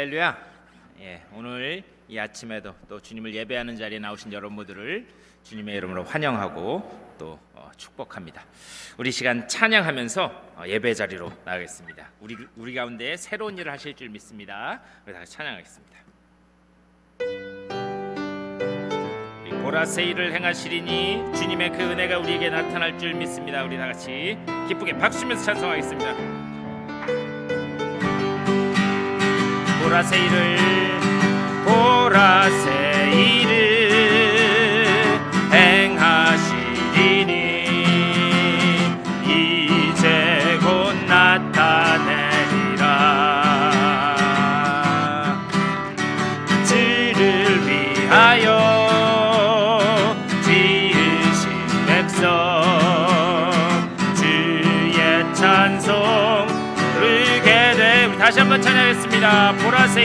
할렐루야. 오늘 이 아침에도 또 주님을 예배하는 자리에 나오신 여러분들을 주님의 이름으로 환영하고 또 축복합니다. 우리 시간 찬양하면서 예배 자리로 나가겠습니다. 우리 가운데 새로운 일을 하실 줄 믿습니다. 우리 다 같이 찬양하겠습니다. 보라새 일을 행하시리니 주님의 그 은혜가 우리에게 나타날 줄 믿습니다. 우리 다 같이 기쁘게 박수면서 찬송하겠습니다. 보라새 일을 행하시리니 이제 곧 나타내리라. 주를 위하여 지으신 백성 주의 찬송 부르게 돼. 우리 다시 한번 찬양하겠습니다. 보라새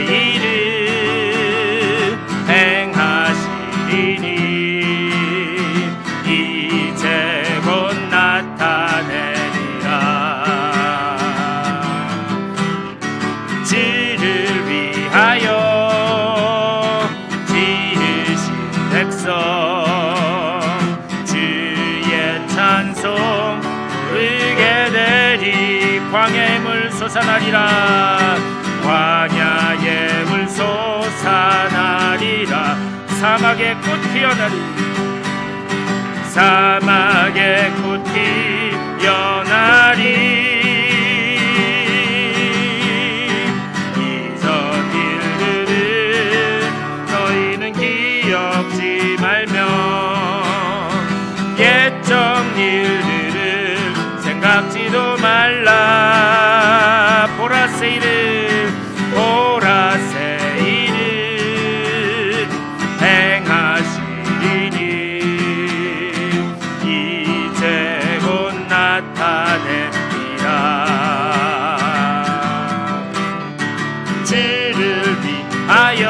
일을 행하시리니 이제 곧 나타내리라. 주를 위하여 지으신 백성 주의 찬송 부르게 되리. 광야의 물 솟아나리라. 광야의 물 솟아나리라. 사막의 꽃 피어나리. 사막의 꽃 피어나리. 이전 일들을 너희는 기억지 말며 옛적 일들을 생각지도 말라. 보라새 일을 행하시리니 이제 곧 나타냅니다. 주를 위하여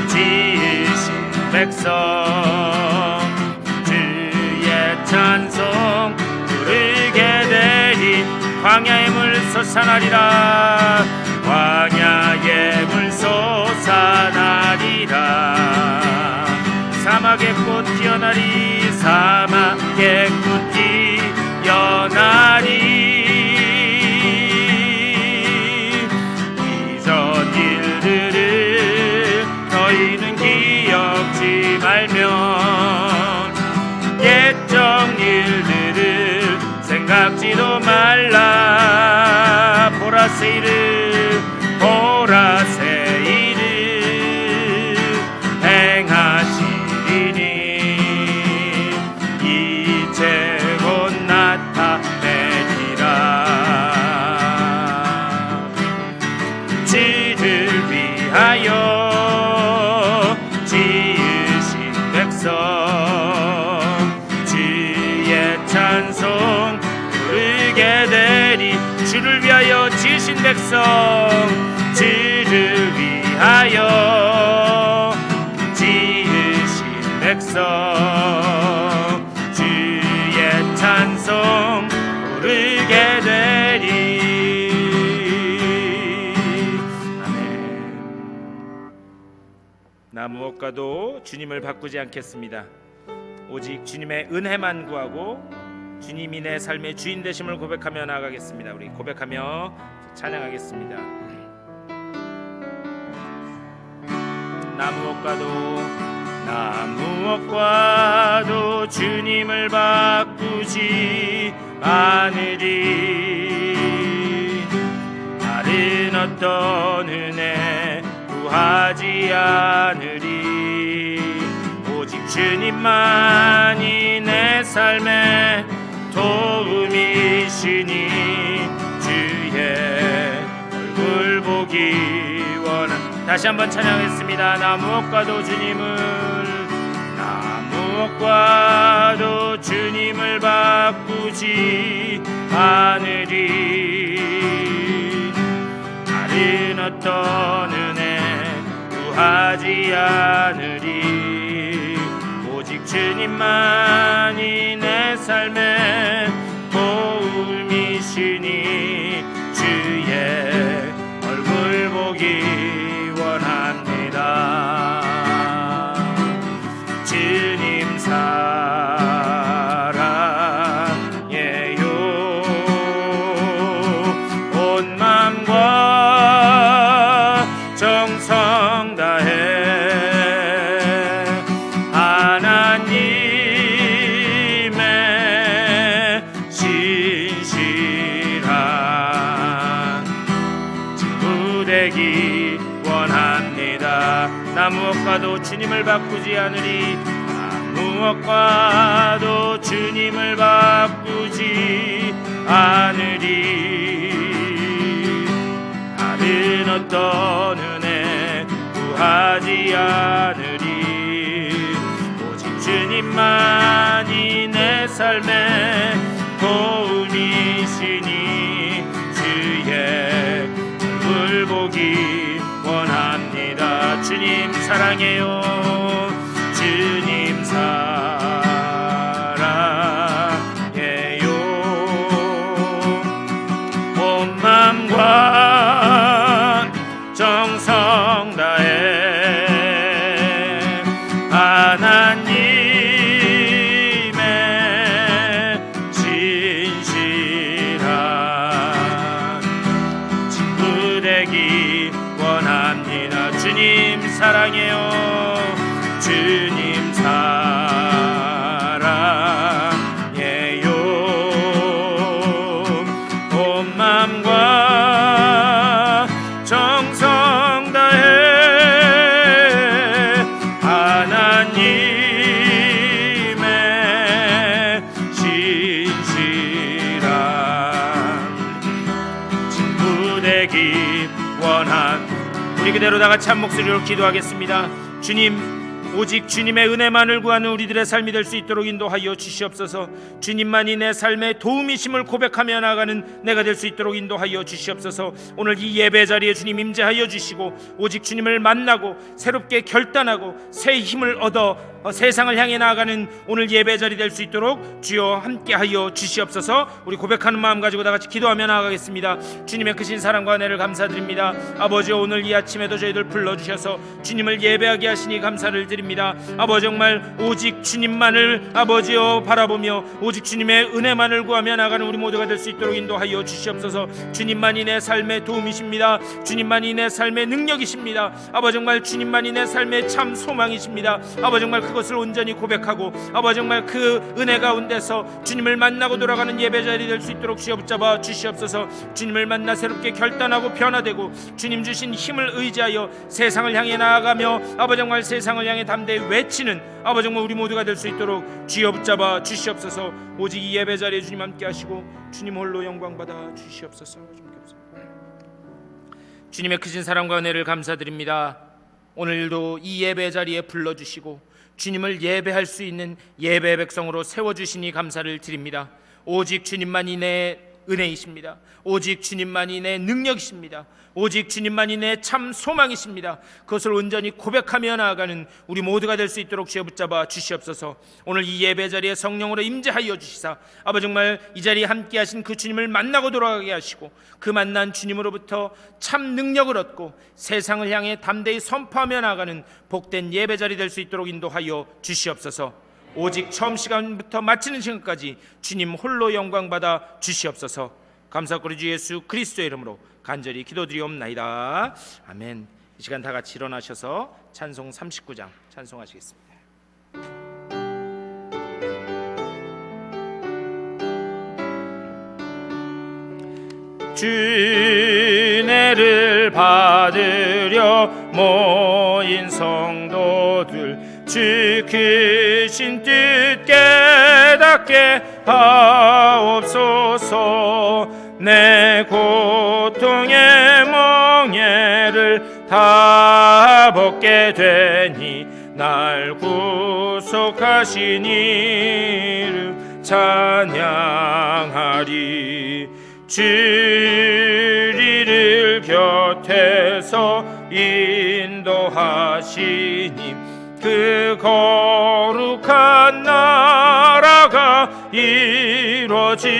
지으신 백성 주의 찬송 부르게 되리. 광야의 물 솟아나리라. 광야의 물 솟아나리라. 사막의 꽃 피어나리. 사막의 꽃 피어나리. 이전 일들을 너희는 기억지 말면 옛적 일들을 생각지도 말라. 보라새 일을 행하시리니 이제 곧 나타내리라. 주를 위하여 지으신 백성 주의 찬송 부르게 되리. 주를 위하여 지으신 백성 주를 위하여 지으신 백성 주의 찬송 부르게 되리. 아멘. 나 무엇과도 주님을 바꾸지 않겠습니다. 오직 주님의 은혜만 구하고 주님이 내 삶의 주인 되심을 고백하며 나아가겠습니다. 우리 고백하며 찬양하겠습니다. 나 무엇과도 주님을 바꾸지 않으리. 다른 어떤 은혜 구하지 않으리. 오직 주님만이 내 삶의 도움이시니 주의 얼굴 보기 원한. 다시 한번 찬양했습니다. 나 무엇과도 주님을 바꾸지 않으리. 다른 어떤 은혜 구하지 않으리. 오직 주님만이 내 삶의 도움이시니 보기 원합니다. 주님 사랑해요. 온 마음과 정성 다해 하나님의 신실한 친구 되기 원합니다. 나 무엇과도 주님을 바꾸지 않으리. 무엇과도 주님을 바꾸지 않으리. 다른 어떤 은혜 구하지 않으리. 오직 주님만이 내 삶의 도움이시니 주의 얼굴 보기 원합니다. 주님 사랑해요. 주님 사랑해요. 온 마음과 정성 다해 하나님의 신실한 친구 되기 원합니다. 주님 사랑해요. 주님 사랑해요. 온 마음과 정성 다해 하나님의 신실한 친구 되기 원한. 우리 그대로 다 같이 한 목소리로 기도하겠습니다. 주님, 오직 주님의 은혜만을 구하는 우리들의 삶이 될 수 있도록 인도하여 주시옵소서. 주님만이 내 삶의 도움이심을 고백하며 나아가는 내가 될 수 있도록 인도하여 주시옵소서. 오늘 이 예배 자리에 주님 임재하여 주시고 오직 주님을 만나고 새롭게 결단하고 새 힘을 얻어 세상을 향해 나아가는 오늘 예배 자리 될 수 있도록 주여 함께하여 주시옵소서. 우리 고백하는 마음 가지고 다 같이 기도하며 나아가겠습니다. 주님의 크신 사랑과 은혜를 감사드립니다. 아버지, 오늘 이 아침에도 저희들 불러주셔서 주님을 예배하게 하시니 감사를 드립니다. 아버지, 정말 오직 주님만을 아버지여 바라보며 오직 주님의 은혜만을 구하며 나아가는 우리 모두가 될 수 있도록 인도하여 주시옵소서. 주님만이 내 삶의 도움이십니다. 주님만이 내 삶의 능력이십니다. 아버지, 정말 주님만이 내 삶의 참 소망이십니다. 아버지, 정말 그것을 온전히 고백하고 아버지, 정말 그 은혜 가운데서 주님을 만나고 돌아가는 예배 자리 될 수 있도록 붙잡아 주시옵소서. 주님을 만나 새롭게 결단하고 변화되고 주님 주신 힘을 의지하여 세상을 향해 나아가며 아버지, 정말 세상을 향해 담대히 외치는 아버지, 정말 우리 모두가 될 수 있도록 주여 붙잡아 주시옵소서. 오직 이 예배 자리에 주님 함께 하시고 주님 홀로 영광 받아 주시옵소서. 주님의 크신 사랑과 은혜를 감사드립니다. 오늘도 이 예배 자리에 불러주시고 주님을 예배할 수 있는 예배 백성으로 세워주시니 감사를 드립니다. 오직 주님만이 내 은혜이십니다. 오직 주님만이 내 능력이십니다. 오직 주님만이 내 참 소망이십니다. 그것을 온전히 고백하며 나아가는 우리 모두가 될 수 있도록 주여 붙잡아 주시옵소서. 오늘 이 예배 자리에 성령으로 임재하여 주시사 아버지, 정말 이 자리에 함께 하신 그 주님을 만나고 돌아가게 하시고 그 만난 주님으로부터 참 능력을 얻고 세상을 향해 담대히 선포하며 나아가는 복된 예배 자리 될 수 있도록 인도하여 주시옵소서. 오직 처음 시간부터 마치는 시간까지 주님 홀로 영광 받아 주시옵소서. 감사드리고 주 예수 그리스도의 이름으로 간절히 기도드리옵나이다. 아멘. 이 시간 다 같이 일어나셔서 찬송 39장 찬송하시겠습니다. 주 은혜를 받으려 모인 성도들, 주 크신 뜻 깨닫게 하옵소서. 내 고통의 멍에를 다 벗게 되니 날 구속하신 이름 찬양하리. 주리를 곁에서 인도하시니 그 거룩한 나라가 이루어지네.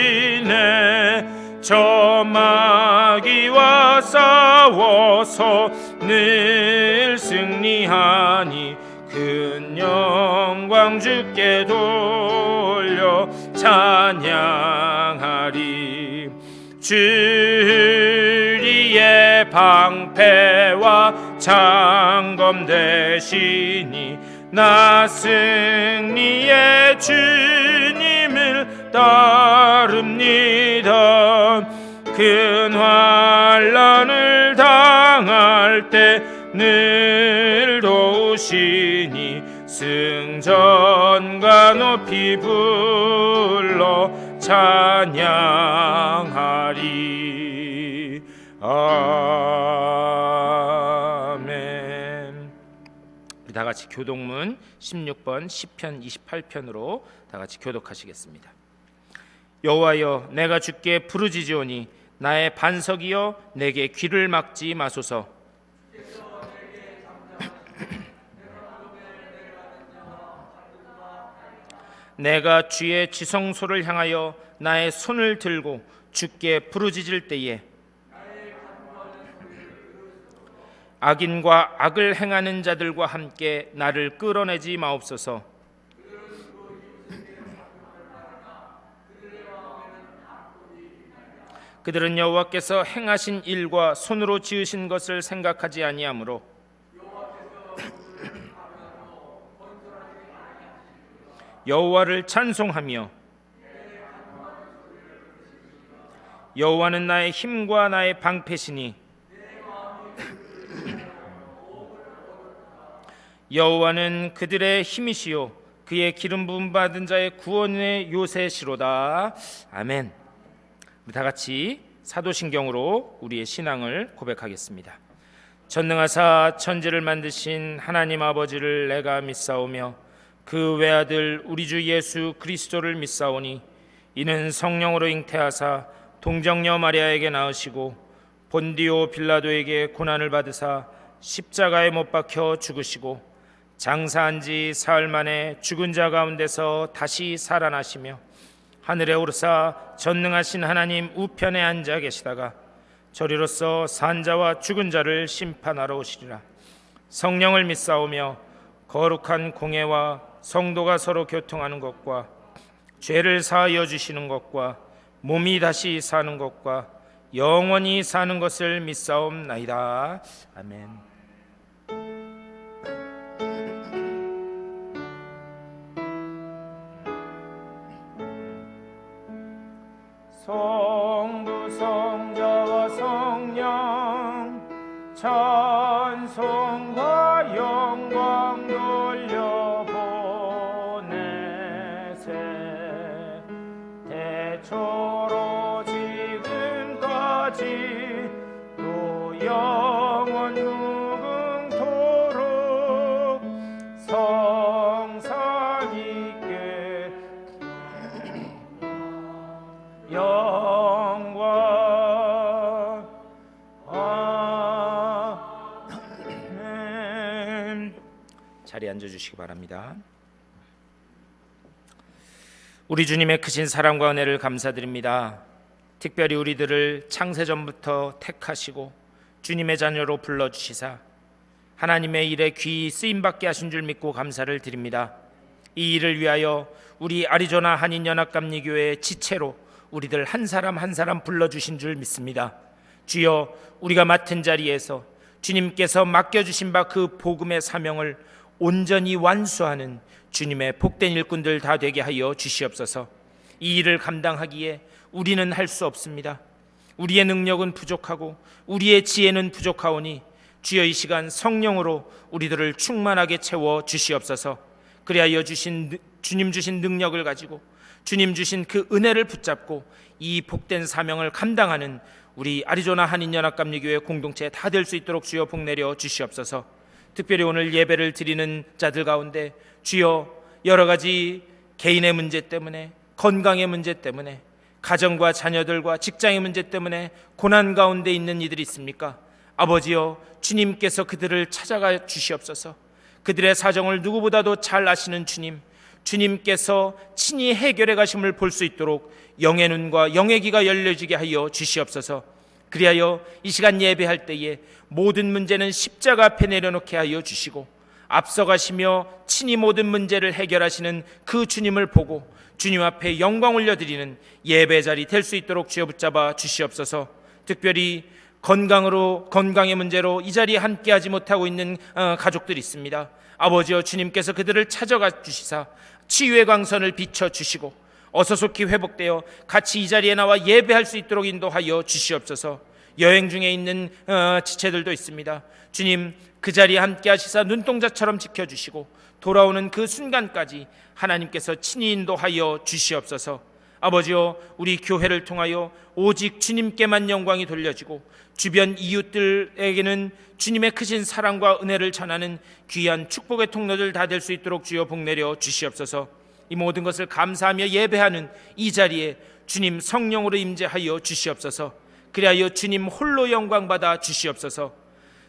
저 마귀와 싸워서 늘 승리하니 큰 영광 주께 돌려 찬양하리. 주리의 방패와 창검 되시니 나 승리의 주님을 따릅니다. 큰 환난을 당할 때 늘 도우시니 승전과 높이 불러 찬양하리. 아멘. 우리 다 같이 교독문 16번 시편 28편으로 다 같이 교독하시겠습니다. 여호와여, 내가 주께 부르짖으오니 나의 반석이여 내게 귀를 막지 마소서. 내가 주의 지성소를 향하여 나의 손을 들고 주께 부르짖을 때에 악인과 악을 행하는 자들과 함께 나를 끌어내지 마옵소서. 그들은 여호와께서 행하신 일과 손으로 지으신 것을 생각하지 아니하므로 여호와를 찬송하며 여호와는 나의 힘과 나의 방패시니 여호와는 그들의 힘이시요 그의 기름 부음 받은 자의 구원의 요새시로다. 아멘. 우리 다 같이 사도신경으로 우리의 신앙을 고백하겠습니다. 전능하사 천지를 만드신 하나님 아버지를 내가 믿사오며 그 외아들 우리 주 예수 그리스도를 믿사오니 이는 성령으로 잉태하사 동정녀 마리아에게 낳으시고 본디오 빌라도에게 고난을 받으사 십자가에 못 박혀 죽으시고 장사한 지 사흘 만에 죽은 자 가운데서 다시 살아나시며 하늘에 오르사 전능하신 하나님 우편에 앉아 계시다가 저리로서 산자와 죽은 자를 심판하러 오시리라. 성령을 믿사오며 거룩한 공회와 성도가 서로 교통하는 것과 죄를 사하여 주시는 것과 몸이 다시 사는 것과 영원히 사는 것을 믿사옵나이다. 아멘. 성부 성자와 성령 찬송과 영광 돌려보내세. 대초로 지금까지 또 영원 무궁토록 성상 있게 영광. 아멘. 자리에 앉아주시기 바랍니다. 우리 주님의 크신 사랑과 은혜를 감사드립니다. 특별히 우리들을 창세전부터 택하시고 주님의 자녀로 불러주시사 하나님의 일에 귀히 쓰임받게 하신 줄 믿고 감사를 드립니다. 이 일을 위하여 우리 아리조나 한인연합감리교회의 지체로 우리들 한 사람 한 사람 불러주신 줄 믿습니다. 주여, 우리가 맡은 자리에서 주님께서 맡겨주신 바 그 복음의 사명을 온전히 완수하는 주님의 복된 일꾼들 다 되게 하여 주시옵소서. 이 일을 감당하기에 우리는 할 수 없습니다. 우리의 능력은 부족하고 우리의 지혜는 부족하오니 주여 이 시간 성령으로 우리들을 충만하게 채워 주시옵소서. 그리하여 주님 주신 능력을 가지고 주님 주신 그 은혜를 붙잡고 이 복된 사명을 감당하는 우리 아리조나 한인연합감리교회 공동체 다 될 수 있도록 주여 복 내려 주시옵소서. 특별히 오늘 예배를 드리는 자들 가운데 주여 여러 가지 개인의 문제 때문에, 건강의 문제 때문에, 가정과 자녀들과 직장의 문제 때문에 고난 가운데 있는 이들이 있습니까? 아버지여, 주님께서 그들을 찾아가 주시옵소서. 그들의 사정을 누구보다도 잘 아시는 주님께서 친히 해결해 가심을 볼 수 있도록 영의 눈과 영의 귀가 열려지게 하여 주시옵소서. 그리하여 이 시간 예배할 때에 모든 문제는 십자가 앞에 내려놓게 하여 주시고 앞서가시며 친히 모든 문제를 해결하시는 그 주님을 보고 주님 앞에 영광 올려드리는 예배 자리 될 수 있도록 주여 붙잡아 주시옵소서. 특별히 건강의 문제로 이 자리에 함께하지 못하고 있는 가족들이 있습니다. 아버지여, 주님께서 그들을 찾아가 주시사 치유의 광선을 비춰주시고 어서속히 회복되어 같이 이 자리에 나와 예배할 수 있도록 인도하여 주시옵소서. 여행 중에 있는 지체들도 있습니다. 주님, 그 자리에 함께 하시사 눈동자처럼 지켜주시고 돌아오는 그 순간까지 하나님께서 친히 인도하여 주시옵소서. 아버지여, 우리 교회를 통하여 오직 주님께만 영광이 돌려지고 주변 이웃들에게는 주님의 크신 사랑과 은혜를 전하는 귀한 축복의 통로들 다 될 수 있도록 주여 복내려 주시옵소서. 이 모든 것을 감사하며 예배하는 이 자리에 주님 성령으로 임재하여 주시옵소서. 그리하여 주님 홀로 영광 받아 주시옵소서.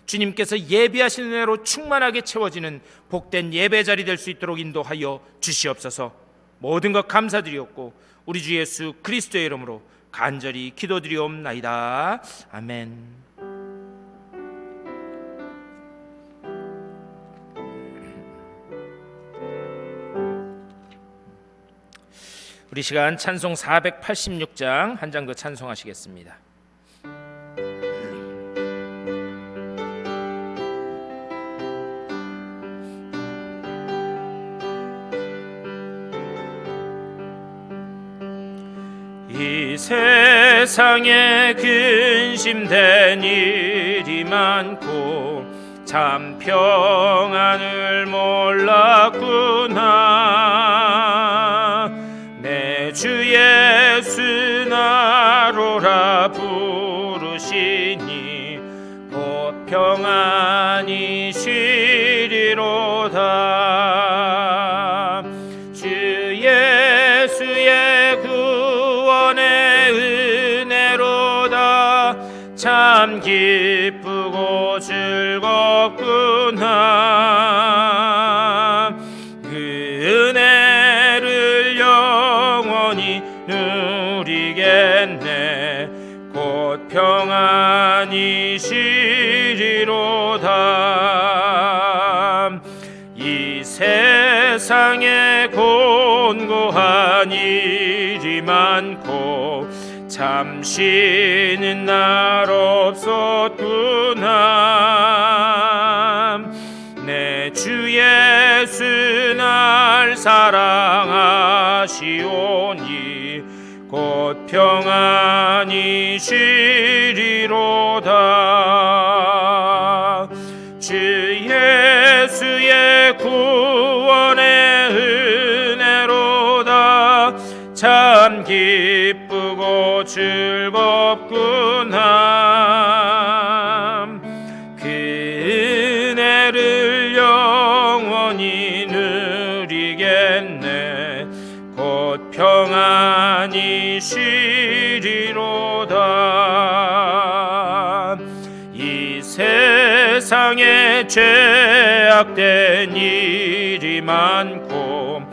주님께서 예배하시는 은혜로 충만하게 채워지는 복된 예배 자리 될 수 있도록 인도하여 주시옵소서. 모든 것 감사드리옵고 우리 주 예수 그리스도의 이름으로 간절히 기도드리옵나이다. 아멘. 우리 시간 찬송 486장 한 장 더 찬송하시겠습니다. 이 세상에 근심된 일이 많고 참 평안을 몰랐구나. 내 주 예수 나로라 부르시니 곧 평안이 쉬리로다. 주 예수의 구원의 은혜로다. 참 기쁘고 즐겁구나. 그 은혜를 영원히 누리겠네. 곧 평안이 쉬리로다. 이 세상에 곤고한 일이 많고 참 쉬는 날 없었구나. 내 주 예수 날 사랑하시오니 곧 평안이 쉬리로다. 주 예수의 구원의 은혜로다. 참 기쁘고 즐겁구나. 그 은혜를 영원히 누리겠네. 곧 평안이 쉬리로다. 이 세상에 죄악된 일이 많고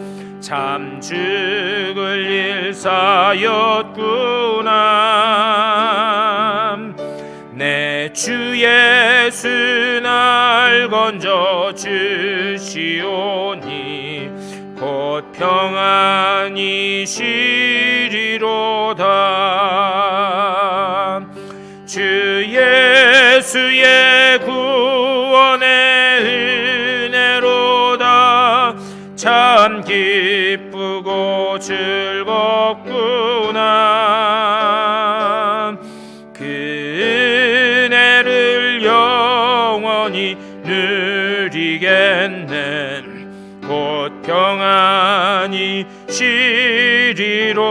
참 죽을 일사였구나. 내 주 예수 날 건져 주시오니 곧 평안이 쉬리로다. 주 예수의 구원의 은혜로다. 참 기쁘고 즐겁구나. 그 은혜를 영원히 누리겠네. 곧 평안이 쉬리로다.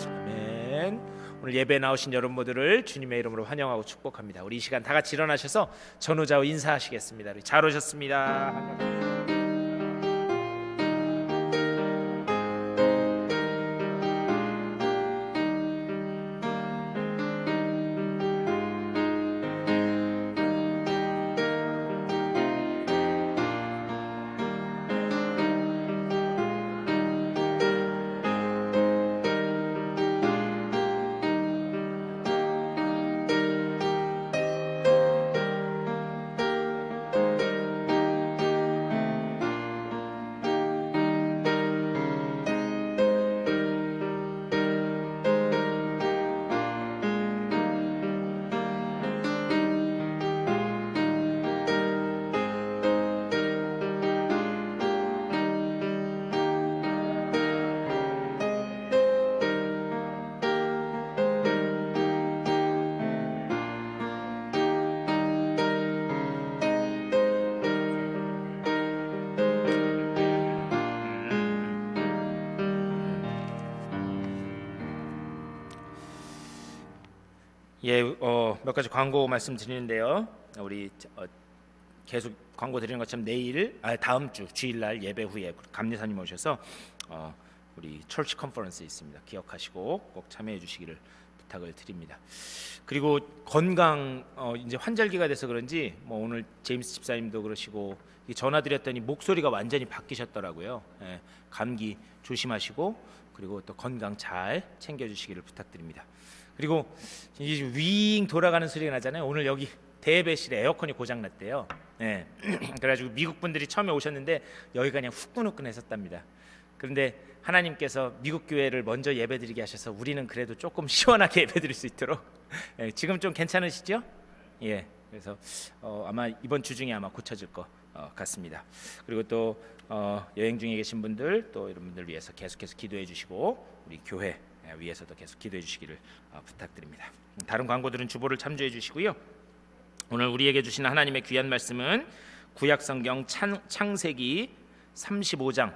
아멘. 오늘 예배에 나오신 여러분 모두를 주님의 이름으로 환영하고 축복합니다. 우리 이 시간 다 같이 일어나셔서 전후좌우 인사하시겠습니다. 우리 잘 오셨습니다. 몇 가지 광고 말씀드리는데요. 우리 계속 광고 드리는 것처럼 다음 주 주일날 예배 후에 감리사님 오셔서 우리 철치 컨퍼런스 있습니다. 기억하시고 꼭 참여해 주시기를 부탁을 드립니다. 그리고 건강 이제 환절기가 돼서 그런지 오늘 제임스 집사님도 그러시고 전화 드렸더니 목소리가 완전히 바뀌셨더라고요. 감기 조심하시고 그리고 또 건강 잘 챙겨 주시기를 부탁드립니다. 그리고 이제 윙 돌아가는 소리가 나잖아요. 오늘 여기 대예배실에 에어컨이 고장 났대요. 그래가지고 미국 분들이 처음에 오셨는데 여기가 그냥 후끈후끈했었답니다. 그런데 하나님께서 미국 교회를 먼저 예배드리게 하셔서 우리는 그래도 조금 시원하게 예배드릴 수 있도록 지금 좀 괜찮으시죠? 그래서 아마 이번 주 중에 아마 고쳐질 것 같습니다. 그리고 또 여행 중에 계신 분들 또 이런 분들 위해서 계속해서 기도해 주시고 우리 교회 위해서도 계속 기도해 주시기를 부탁드립니다. 다른 광고들은 주보를 참조해 주시고요. 오늘 우리에게 주시는 하나님의 귀한 말씀은 구약성경 창세기 35장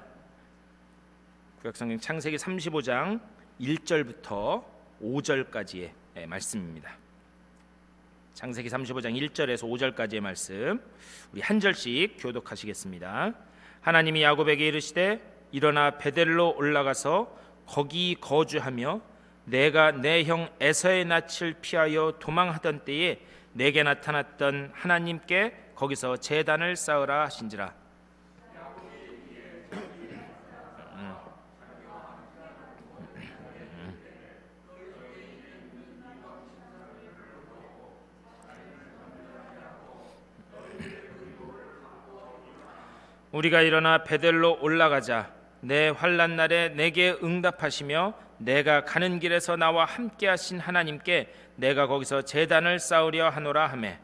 1절부터 5절까지의 말씀입니다. 창세기 35장 1절에서 5절까지의 말씀 우리 한 절씩 교독하시겠습니다. 하나님이 야곱에게 이르시되 일어나 베델로 올라가서 거기 거주하며 내가 내 형 에서의 낯을 피하여 도망하던 때에 내게 나타났던 하나님께 거기서 제단을 쌓으라 하신지라. 우리가 일어나 베델로 올라가자. 내 환난 날에 내게 응답하시며 내가 가는 길에서 나와 함께 하신 하나님께 내가 거기서 제단을 쌓으려 하노라 하매.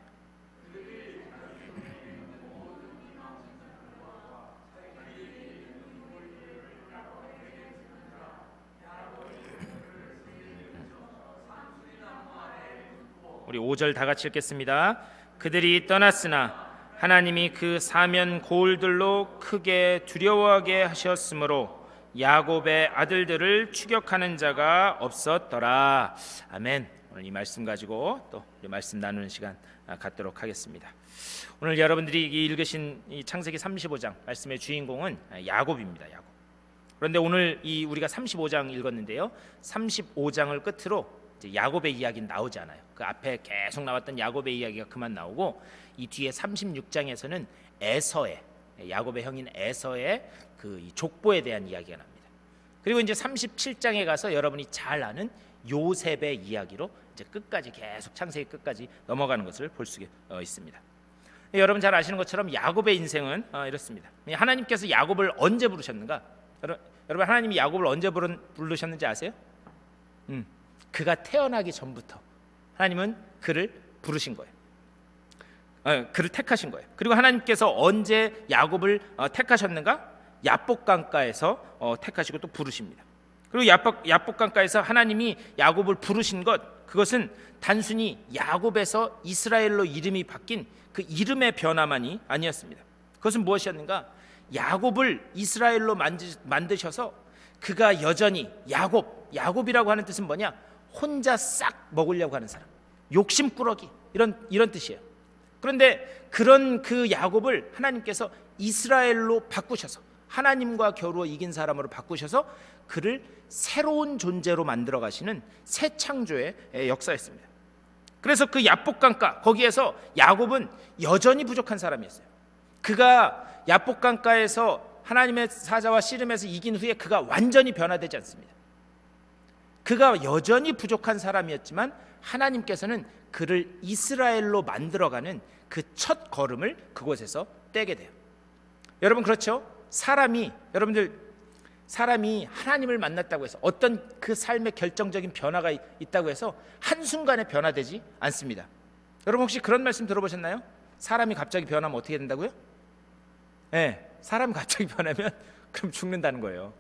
우리 5절 다 같이 읽겠습니다. 그들이 떠났으나 하나님이 그 사면 고울들로 크게 두려워하게 하셨으므로 야곱의 아들들을 추격하는 자가 없었더라. 아멘. 오늘 이 말씀 가지고 또 우리 말씀 나누는 시간 갖도록 하겠습니다. 오늘 여러분들이 읽으신 이 창세기 35장 말씀의 주인공은 야곱입니다. 야곱. 그런데 오늘 우리가 35장 읽었는데요. 35장을 끝으로 이제 야곱의 이야기는 나오지 않아요. 그 앞에 계속 나왔던 야곱의 이야기가 그만 나오고 이 뒤에 36장에서는 야곱의 형인 에서의 그 족보에 대한 이야기가 납니다. 그리고 이제 37장에 가서 여러분이 잘 아는 요셉의 이야기로 이제 끝까지 계속 창세기 끝까지 넘어가는 것을 볼 수 있습니다. 여러분 잘 아시는 것처럼 야곱의 인생은 이렇습니다. 하나님께서 야곱을 언제 부르셨는가? 여러분 하나님이 야곱을 언제 부르셨는지 아세요? 그가 태어나기 전부터 하나님은 그를 부르신 거예요. 그를 택하신 거예요. 그리고 하나님께서 언제 야곱을 택하셨는가? 야복강가에서 택하시고 또 부르십니다. 그리고 야복강가에서 하나님이 야곱을 부르신 그것은 단순히 야곱에서 이스라엘로 이름이 바뀐 그 이름의 변화만이 아니었습니다. 그것은 무엇이었는가? 야곱을 이스라엘로 만드셔서 그가 여전히 야곱이라고 하는 뜻은 뭐냐? 혼자 싹 먹으려고 하는 사람, 욕심꾸러기 이런 뜻이에요. 그런데 그런 그 야곱을 하나님께서 이스라엘로 바꾸셔서 하나님과 겨루어 이긴 사람으로 바꾸셔서 그를 새로운 존재로 만들어 가시는 새 창조의 역사였습니다. 그래서 그 야복강가 거기에서 야곱은 여전히 부족한 사람이었어요. 그가 야복강가에서 하나님의 사자와 씨름해서 이긴 후에 그가 완전히 변화되지 않습니다. 그가 여전히 부족한 사람이었지만 하나님께서는 그를 이스라엘로 만들어가는 그 첫 걸음을 그곳에서 떼게 돼요. 여러분 그렇죠? 사람이 하나님을 만났다고 해서 어떤 그 삶의 결정적인 변화가 있다고 해서 한순간에 변화되지 않습니다. 여러분 혹시 그런 말씀 들어보셨나요? 사람이 갑자기 변하면 어떻게 된다고요? 사람이 갑자기 변하면 그럼 죽는다는 거예요.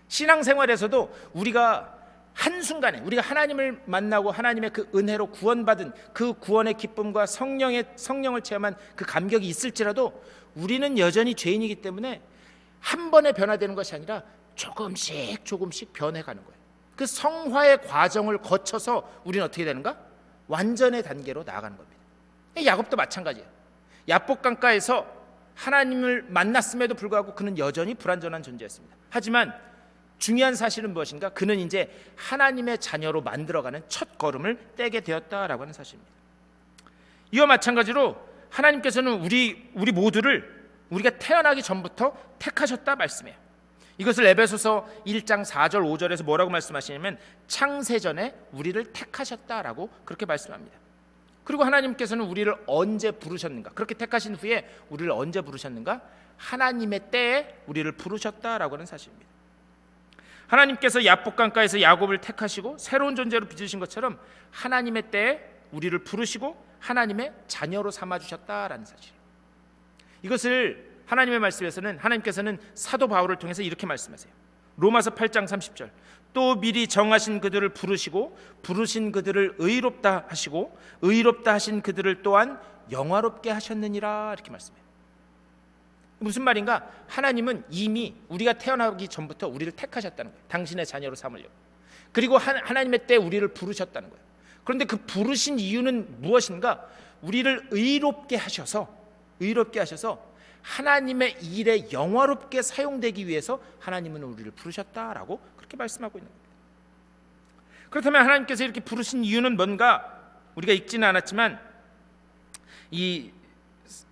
신앙생활에서도 우리가 한순간에 우리가 하나님을 만나고 하나님의 그 은혜로 구원받은 그 구원의 기쁨과 성령을 체험한 그 감격이 있을지라도 우리는 여전히 죄인이기 때문에 한 번에 변화되는 것이 아니라 조금씩 변해가는 거예요. 그 성화의 과정을 거쳐서 우리는 어떻게 되는가? 완전의 단계로 나아가는 겁니다. 야곱도 마찬가지예요. 야복 강가에서 하나님을 만났음에도 불구하고 그는 여전히 불완전한 존재였습니다. 하지만 중요한 사실은 무엇인가? 그는 이제 하나님의 자녀로 만들어가는 첫 걸음을 떼게 되었다라고 하는 사실입니다. 이와 마찬가지로 하나님께서는 우리 모두를 우리가 태어나기 전부터 택하셨다 말씀해요. 이것을 에베소서 1장 4절 5절에서 뭐라고 말씀하시냐면 창세전에 우리를 택하셨다라고 그렇게 말씀합니다. 그리고 하나님께서는 우리를 언제 부르셨는가? 그렇게 택하신 후에 우리를 언제 부르셨는가? 하나님의 때에 우리를 부르셨다라고 하는 사실입니다. 하나님께서 야복 강가에서 야곱을 택하시고 새로운 존재로 빚으신 것처럼 하나님의 때에 우리를 부르시고 하나님의 자녀로 삼아주셨다라는 사실이에요. 이것을 하나님의 말씀에서는 하나님께서는 사도 바울을 통해서 이렇게 말씀하세요. 로마서 8장 30절 또 미리 정하신 그들을 부르시고 부르신 그들을 의롭다 하시고 의롭다 하신 그들을 또한 영화롭게 하셨느니라 이렇게 말씀해요. 무슨 말인가? 하나님은 이미 우리가 태어나기 전부터 우리를 택하셨다는 거예요. 당신의 자녀로 삼으려고. 그리고 하나님의 때에 우리를 부르셨다는 거예요. 그런데 그 부르신 이유는 무엇인가? 우리를 의롭게 하셔서 하나님의 일에 영화롭게 사용되기 위해서 하나님은 우리를 부르셨다라고 그렇게 말씀하고 있는 겁니다. 그렇다면 하나님께서 이렇게 부르신 이유는 뭔가? 우리가 읽지는 않았지만 이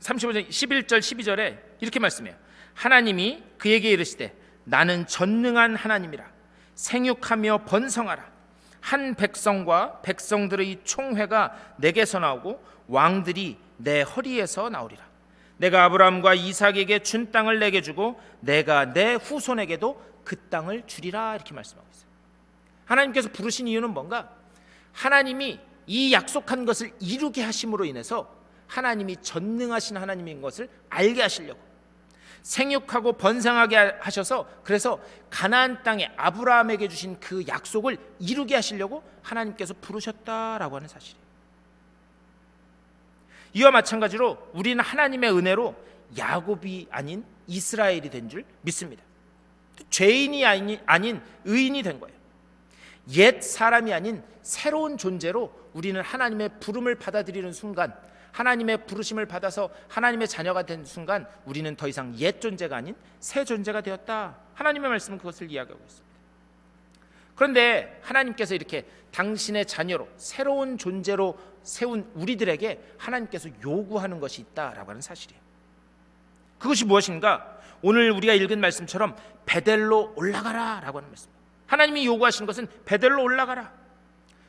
35장 11절 12절에 이렇게 말씀해요. 하나님이 그에게 이르시되 나는 전능한 하나님이라 생육하며 번성하라. 한 백성과 백성들의 총회가 내게서 나오고 왕들이 내 허리에서 나오리라. 내가 아브라함과 이삭에게 준 땅을 내게 주고 내가 내 후손에게도 그 땅을 주리라 이렇게 말씀하고 있어요. 하나님께서 부르신 이유는 뭔가? 하나님이 이 약속한 것을 이루게 하심으로 인해서 하나님이 전능하신 하나님인 것을 알게 하시려고 생육하고 번성하게 하셔서 그래서 가나안 땅에 아브라함에게 주신 그 약속을 이루게 하시려고 하나님께서 부르셨다라고 하는 사실이에요. 이와 마찬가지로 우리는 하나님의 은혜로 야곱이 아닌 이스라엘이 된 줄 믿습니다. 죄인이 아닌 의인이 된 거예요. 옛 사람이 아닌 새로운 존재로 우리는 하나님의 부름을 받아들이는 순간, 하나님의 부르심을 받아서 하나님의 자녀가 된 순간 우리는 더 이상 옛 존재가 아닌 새 존재가 되었다. 하나님의 말씀은 그것을 이야기하고 있습니다. 그런데 하나님께서 이렇게 당신의 자녀로 새로운 존재로 세운 우리들에게 하나님께서 요구하는 것이 있다라고 하는 사실이에요. 그것이 무엇인가? 오늘 우리가 읽은 말씀처럼 베델로 올라가라 라고 하는 말씀. 하나님이 요구하시는 것은 베델로 올라가라.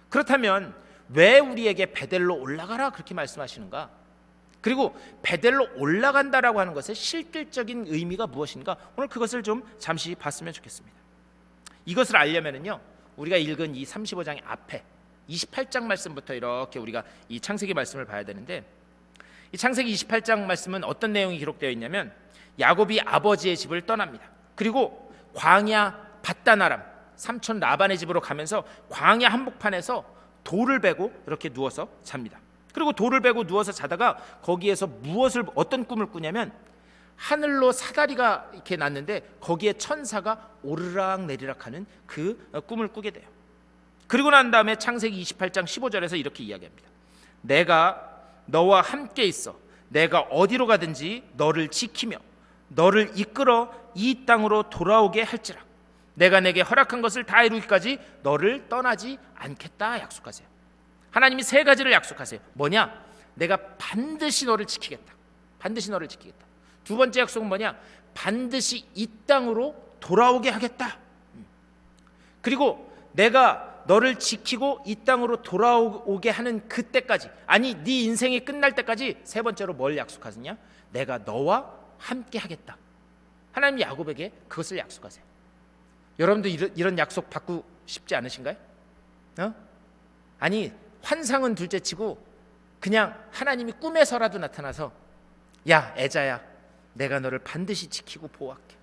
그렇다면 왜 우리에게 베델로 올라가라 그렇게 말씀하시는가? 그리고 베델로 올라간다라고 하는 것의 실질적인 의미가 무엇인가? 오늘 그것을 좀 잠시 봤으면 좋겠습니다. 이것을 알려면은요, 우리가 읽은 이 35장의 앞에 28장 말씀부터 이렇게 우리가 이 창세기 말씀을 봐야 되는데, 이 창세기 28장 말씀은 어떤 내용이 기록되어 있냐면 야곱이 아버지의 집을 떠납니다. 그리고 광야 밧단 아람 삼촌 라반의 집으로 가면서 광야 한복판에서 돌을 베고 이렇게 누워서 잡니다. 그리고 돌을 베고 누워서 자다가 거기에서 어떤 꿈을 꾸냐면 하늘로 사다리가 이렇게 났는데 거기에 천사가 오르락 내리락 하는 그 꿈을 꾸게 돼요. 그리고 난 다음에 창세기 28장 15절에서 이렇게 이야기합니다. 내가 너와 함께 있어 내가 어디로 가든지 너를 지키며 너를 이끌어 이 땅으로 돌아오게 할지라. 내가 내게 허락한 것을 다 이루기까지 너를 떠나지 않겠다 약속하세요. 하나님이 세 가지를 약속하세요. 뭐냐? 내가 반드시 너를 지키겠다. 반드시 너를 지키겠다. 두 번째 약속은 뭐냐? 반드시 이 땅으로 돌아오게 하겠다. 그리고 내가 너를 지키고 이 땅으로 돌아오게 하는 그때까지, 아니 네 인생이 끝날 때까지 세 번째로 뭘 약속하느냐? 내가 너와 함께 하겠다. 하나님 야곱에게 그것을 약속하세요. 여러분도 이런 약속 받고 싶지 않으신가요? 아니 환상은 둘째치고 그냥 하나님이 꿈에서라도 나타나서 야 애자야 내가 너를 반드시 지키고 보호할게.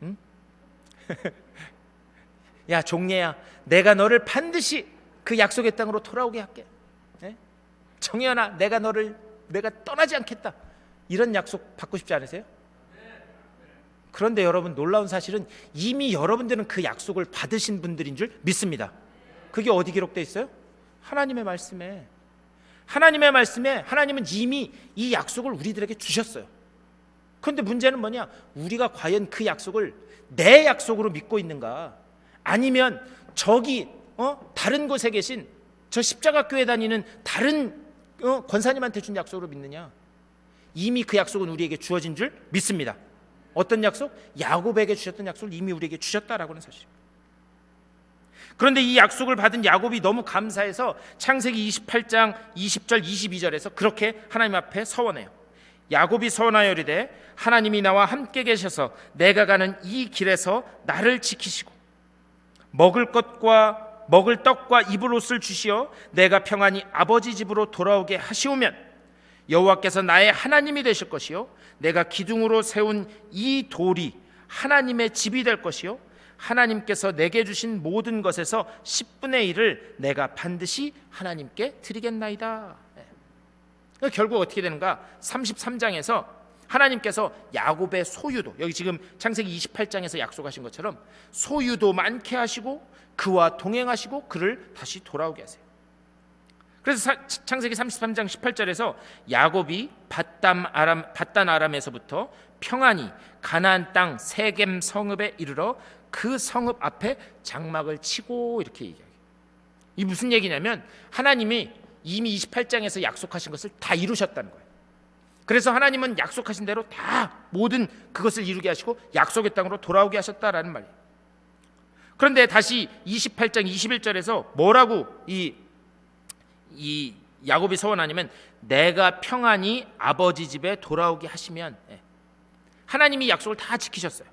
응? 야 종례야 내가 너를 반드시 그 약속의 땅으로 돌아오게 할게. 정연아 내가 떠나지 않겠다. 이런 약속 받고 싶지 않으세요? 그런데 여러분 놀라운 사실은 이미 여러분들은 그 약속을 받으신 분들인 줄 믿습니다. 그게 어디 기록되어 있어요? 하나님의 말씀에. 하나님의 말씀에 하나님은 이미 이 약속을 우리들에게 주셨어요. 그런데 문제는 뭐냐? 우리가 과연 그 약속을 내 약속으로 믿고 있는가? 아니면 저기 다른 곳에 계신 저 십자가 교회 다니는 다른 권사님한테 준 약속으로 믿느냐? 이미 그 약속은 우리에게 주어진 줄 믿습니다. 어떤 약속? 야곱에게 주셨던 약속을 이미 우리에게 주셨다라고는 사실입니다. 그런데 이 약속을 받은 야곱이 너무 감사해서 창세기 28장 20절 22절에서 그렇게 하나님 앞에 서원해요. 야곱이 서원하여 이르되 하나님이 나와 함께 계셔서 내가 가는 이 길에서 나를 지키시고 먹을 것과 먹을 떡과 입을 옷을 주시어 내가 평안히 아버지 집으로 돌아오게 하시오면 여호와께서 나의 하나님이 되실 것이요 내가 기둥으로 세운 이 돌이 하나님의 집이 될 것이요 하나님께서 내게 주신 모든 것에서 10분의 1을 내가 반드시 하나님께 드리겠나이다. 결국 어떻게 되는가? 33장에서 하나님께서 야곱의 소유도, 여기 지금 창세기 28장에서 약속하신 것처럼 소유도 많게 하시고 그와 동행하시고 그를 다시 돌아오게 하세요. 그래서 창세기 33장 18절에서 야곱이 밧단 아람에서부터 평안히 가나안 땅 세겜 성읍에 이르러 그 성읍 앞에 장막을 치고 이렇게 얘기해요. 이 무슨 얘기냐면 하나님이 이미 28장에서 약속하신 것을 다 이루셨다는 거예요. 그래서 하나님은 약속하신 대로 다 모든 그것을 이루게 하시고 약속의 땅으로 돌아오게 하셨다라는 말이에요. 그런데 다시 28장 21절에서 뭐라고 이 야곱이 서원하냐면 내가 평안히 아버지 집에 돌아오게 하시면, 하나님이 약속을 다 지키셨어요.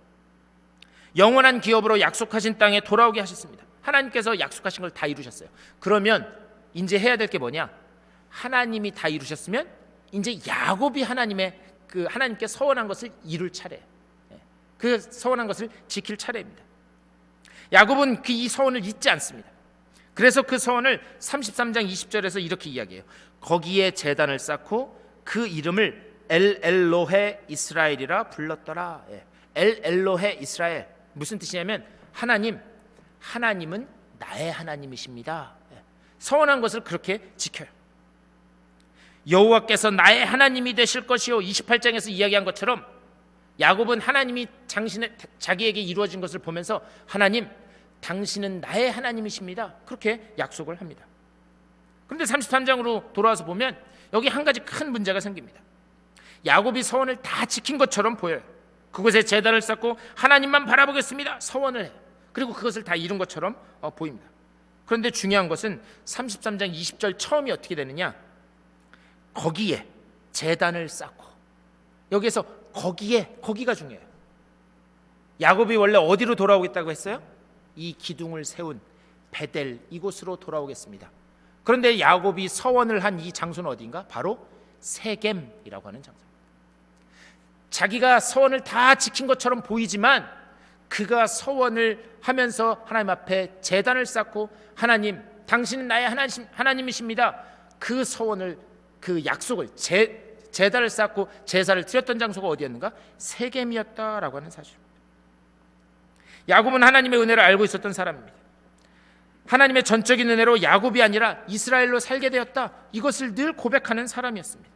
영원한 기업으로 약속하신 땅에 돌아오게 하셨습니다. 하나님께서 약속하신 걸 다 이루셨어요. 그러면 이제 해야 될 게 뭐냐? 하나님이 다 이루셨으면 이제 야곱이 하나님께 서원한 것을 이룰 차례, 그 서원한 것을 지킬 차례입니다. 야곱은 이 서원을 잊지 않습니다. 그래서 그 서원을 33장 20절에서 이렇게 이야기해요. 거기에 제단을 쌓고 그 이름을 엘로헤 이스라엘이라 불렀더라. 엘로헤 이스라엘, 무슨 뜻이냐면 하나님은 나의 하나님이십니다. 서원한 것을 그렇게 지켜요. 여호와께서 나의 하나님이 되실 것이요, 28장에서 이야기한 것처럼 야곱은 하나님이 자기에게 이루어진 것을 보면서 하나님, 당신은 나의 하나님이십니다, 그렇게 약속을 합니다. 그런데 33장으로 돌아와서 보면 여기 한 가지 큰 문제가 생깁니다. 야곱이 서원을 다 지킨 것처럼 보여요. 그곳에 제단을 쌓고 하나님만 바라보겠습니다 서원을 해요. 그리고 그것을 다 이룬 것처럼 보입니다. 그런데 중요한 것은 33장 20절 처음이 어떻게 되느냐? 거기에 제단을 쌓고, 여기에서 거기가 중요해요. 야곱이 원래 어디로 돌아오겠다고 했어요? 이 기둥을 세운 베델, 이곳으로 돌아오겠습니다. 그런데 야곱이 서원을 한 이 장소는 어디인가? 바로 세겜이라고 하는 장소입니다. 자기가 서원을 다 지킨 것처럼 보이지만 그가 서원을 하면서 하나님 앞에 제단을 쌓고 하나님, 당신은 나의 하나님이십니다, 그 서원을, 그 약속을, 제단을 쌓고 제사를 드렸던 장소가 어디였는가? 세겜이었다라고 하는 사실입니다. 야곱은 하나님의 은혜를 알고 있었던 사람입니다. 하나님의 전적인 은혜로 야곱이 아니라 이스라엘로 살게 되었다, 이것을 늘 고백하는 사람이었습니다.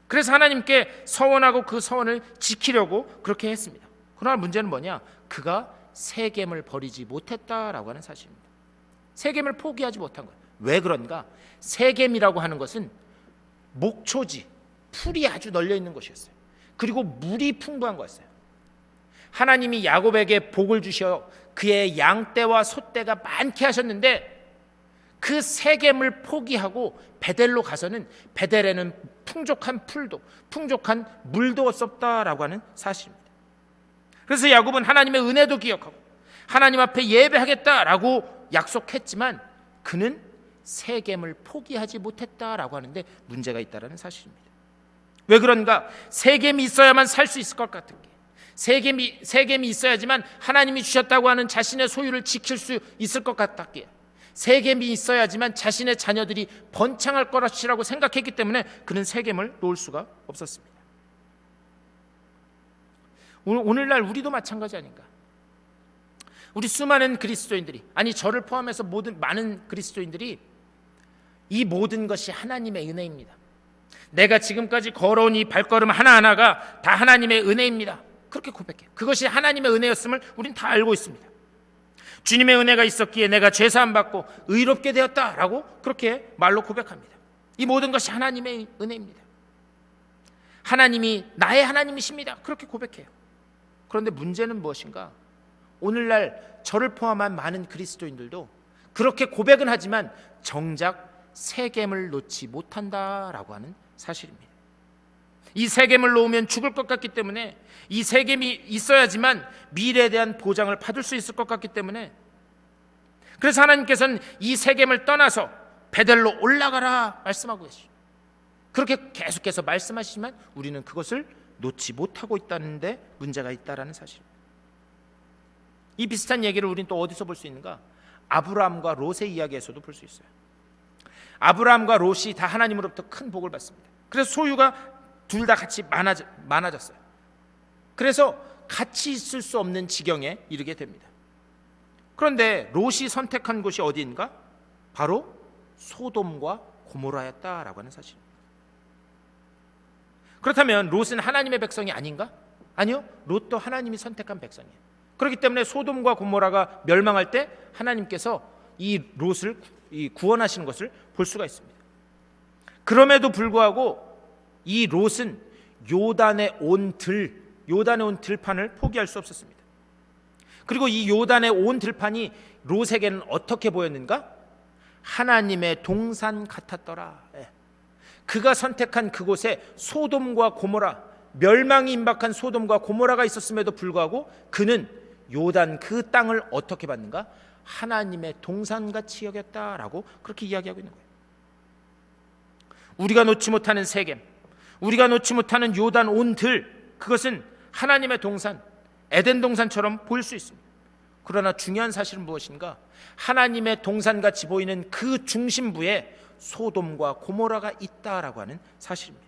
그래서 하나님께 서원하고 그 서원을 지키려고 그렇게 했습니다. 그러나 문제는 뭐냐? 그가 세겜을 버리지 못했다라고 하는 사실입니다. 세겜을 포기하지 못한 거예요. 왜 그런가? 세겜이라고 하는 것은 목초지, 풀이 아주 널려 있는 곳이었어요. 그리고 물이 풍부한 거였어요. 하나님이 야곱에게 복을 주셔 그의 양떼와 소떼가 많게 하셨는데 그 세겜을 포기하고 베델로 가서는 베델에는 풍족한 풀도, 풍족한 물도 없었다라고 하는 사실입니다. 그래서 야곱은 하나님의 은혜도 기억하고 하나님 앞에 예배하겠다라고 약속했지만 그는 세겜을 포기하지 못했다라고 하는데 문제가 있다라는 사실입니다. 왜 그런가? 세겜이 있어야만 살 수 있을 것 같은 게, 세겜이 있어야지만 하나님이 주셨다고 하는 자신의 소유를 지킬 수 있을 것 같았기에, 세겜이 있어야지만 자신의 자녀들이 번창할 것이라고 생각했기 때문에 그는 세겜을 놓을 수가 없었습니다. 오늘날 우리도 마찬가지 아닌가? 우리 수많은 그리스도인들이, 아니 저를 포함해서 많은 그리스도인들이 이 모든 것이 하나님의 은혜입니다. 내가 지금까지 걸어온 이 발걸음 하나하나가 다 하나님의 은혜입니다. 그렇게 고백해요. 그것이 하나님의 은혜였음을 우린 다 알고 있습니다. 주님의 은혜가 있었기에 내가 죄사함 받고 의롭게 되었다라고 그렇게 말로 고백합니다. 이 모든 것이 하나님의 은혜입니다. 하나님이 나의 하나님이십니다. 그렇게 고백해요. 그런데 문제는 무엇인가? 오늘날 저를 포함한 많은 그리스도인들도 그렇게 고백은 하지만 정작 세겜을 놓지 못한다라고 하는 사실입니다. 이 세겜을 놓으면 죽을 것 같기 때문에, 이 세겜이 있어야지만 미래에 대한 보장을 받을 수 있을 것 같기 때문에, 그래서 하나님께서는 이 세겜을 떠나서 베델로 올라가라 말씀하고 계시죠. 그렇게 계속해서 말씀하시지만 우리는 그것을 놓지 못하고 있다는 데 문제가 있다라는 사실입니다. 이 비슷한 얘기를 우리는 또 어디서 볼 수 있는가? 아브라함과 롯의 이야기에서도 볼 수 있어요. 아브라함과 롯이 다 하나님으로부터 큰 복을 받습니다. 그래서 소유가 둘 다 같이 많아졌어요. 그래서 같이 있을 수 없는 지경에 이르게 됩니다. 그런데 롯이 선택한 곳이 어디인가? 바로 소돔과 고모라였다라고 하는 사실입니다. 그렇다면 롯은 하나님의 백성이 아닌가? 아니요, 롯도 하나님이 선택한 백성이에요. 그렇기 때문에 소돔과 고모라가 멸망할 때 하나님께서 이 롯을 구원하시는 것을 볼 수가 있습니다. 그럼에도 불구하고 이 롯은 요단에 온 들판을 포기할 수 없었습니다. 그리고 이 요단에 온 들판이 롯에게는 어떻게 보였는가? 하나님의 동산 같았더라. 그가 선택한 그곳에 소돔과 고모라, 멸망이 임박한 소돔과 고모라가 있었음에도 불구하고 그는 요단 그 땅을 어떻게 봤는가? 하나님의 동산같이 여겼다라고 그렇게 이야기하고 있는 거예요. 우리가 놓지 못하는 세겜, 우리가 놓지 못하는 요단 온 들, 그것은 하나님의 동산, 에덴 동산처럼 보일 수 있습니다. 그러나 중요한 사실은 무엇인가? 하나님의 동산같이 보이는 그 중심부에 소돔과 고모라가 있다라고 하는 사실입니다.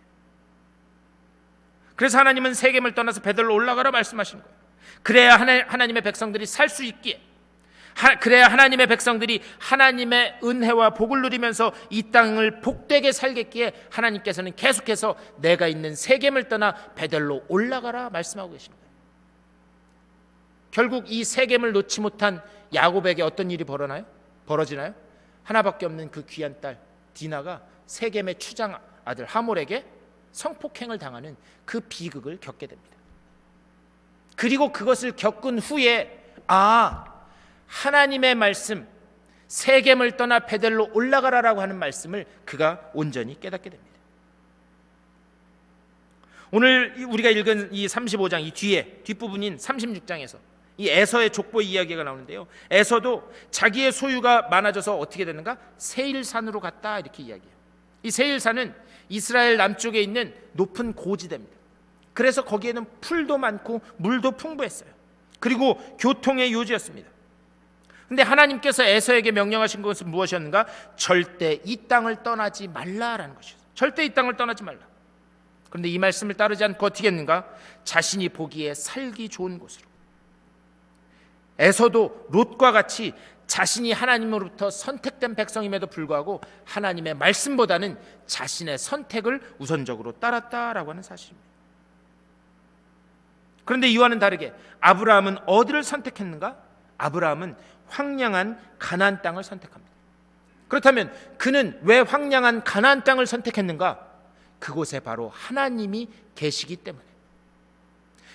그래서 하나님은 세겜을 떠나서 베델로 올라가라 말씀하시는 거예요. 그래야 하나님의 백성들이 살 수 있기에, 그래야 하나님의 백성들이 하나님의 은혜와 복을 누리면서 이 땅을 복되게 살겠기에 하나님께서는 계속해서 내가 있는 세겜을 떠나 베델로 올라가라 말씀하고 계십니다. 결국 이 세겜을 놓지 못한 야곱에게 어떤 일이 벌어지나요? 하나밖에 없는 그 귀한 딸 디나가 세겜의 추장 아들 하몰에게 성폭행을 당하는 그 비극을 겪게 됩니다. 그리고 그것을 겪은 후에 하나님의 말씀, 세겜을 떠나 베델로 올라가라라고 하는 말씀을 그가 온전히 깨닫게 됩니다. 오늘 우리가 읽은 이 35장 이 뒷부분인 36장에서 이 에서의 족보 이야기가 나오는데요, 에서도 자기의 소유가 많아져서 어떻게 되는가? 세일산으로 갔다 이렇게 이야기해요. 이 세일산은 이스라엘 남쪽에 있는 높은 고지대입니다. 그래서 거기에는 풀도 많고 물도 풍부했어요. 그리고 교통의 요지였습니다. 근데 하나님께서 에서에게 명령하신 것은 무엇이었는가? 절대 이 땅을 떠나지 말라라는 것이었어요. 절대 이 땅을 떠나지 말라. 그런데 이 말씀을 따르지 않고 어떻게 했는가? 자신이 보기에 살기 좋은 곳으로, 에서도 롯과 같이 자신이 하나님으로부터 선택된 백성임에도 불구하고 하나님의 말씀보다는 자신의 선택을 우선적으로 따랐다라고 하는 사실입니다. 그런데 이와는 다르게 아브라함은 어디를 선택했는가? 아브라함은 황량한 가나안 땅을 선택합니다. 그렇다면 그는 왜 황량한 가나안 땅을 선택했는가? 그곳에 바로 하나님이 계시기 때문에,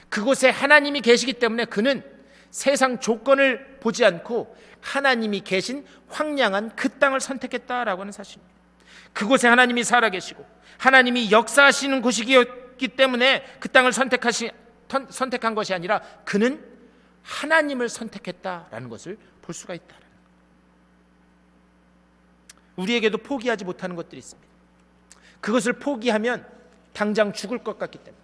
그곳에 하나님이 계시기 때문에 그는 세상 조건을 보지 않고 하나님이 계신 황량한 그 땅을 선택했다라고 하는 사실입니다. 그곳에 하나님이 살아계시고 하나님이 역사하시는 곳이기 때문에 그 땅을 선택한 것이 아니라 그는 하나님을 선택했다라는 것을 볼 수가 있다는 거예요. 우리에게도 포기하지 못하는 것들이 있습니다. 그것을 포기하면 당장 죽을 것 같기 때문에,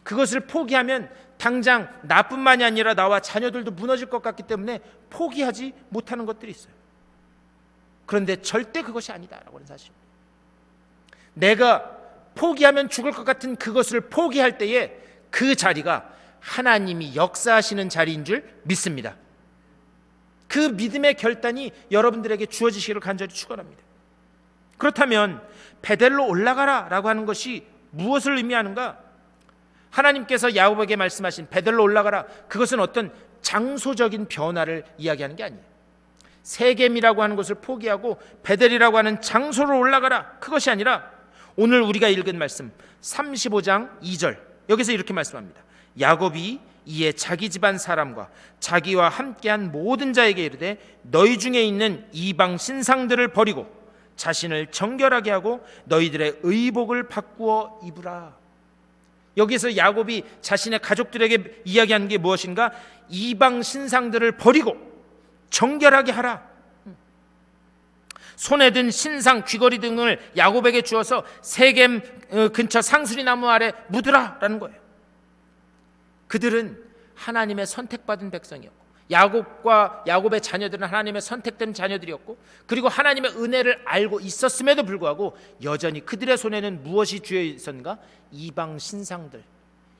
그것을 포기하면 당장 나뿐만이 아니라 나와 자녀들도 무너질 것 같기 때문에 포기하지 못하는 것들이 있어요. 그런데 절대 그것이 아니다라고 하는 사실입니다. 내가 포기하면 죽을 것 같은 그것을 포기할 때에 그 자리가 하나님이 역사하시는 자리인 줄 믿습니다. 그 믿음의 결단이 여러분들에게 주어지시기를 간절히 축원합니다. 그렇다면 베델로 올라가라 라고 하는 것이 무엇을 의미하는가? 하나님께서 야곱에게 말씀하신 베델로 올라가라, 그것은 어떤 장소적인 변화를 이야기하는 게 아니에요. 세겜이라고 하는 것을 포기하고 베델이라고 하는 장소로 올라가라, 그것이 아니라 오늘 우리가 읽은 말씀 35장 2절, 여기서 이렇게 말씀합니다. 야곱이 이에 자기 집안 사람과 자기와 함께한 모든 자에게 이르되 너희 중에 있는 이방 신상들을 버리고 자신을 정결하게 하고 너희들의 의복을 바꾸어 입으라. 여기서 야곱이 자신의 가족들에게 이야기하는 게 무엇인가? 이방 신상들을 버리고 정결하게 하라. 손에 든 신상 귀걸이 등을 야곱에게 주어서 세겜 근처 상수리 나무 아래 묻으라라는 거예요. 그들은 하나님의 선택받은 백성이었고 야곱의 자녀들은 하나님의 선택된 자녀들이었고, 그리고 하나님의 은혜를 알고 있었음에도 불구하고 여전히 그들의 손에는 무엇이 쥐어 있었는가? 이방 신상들,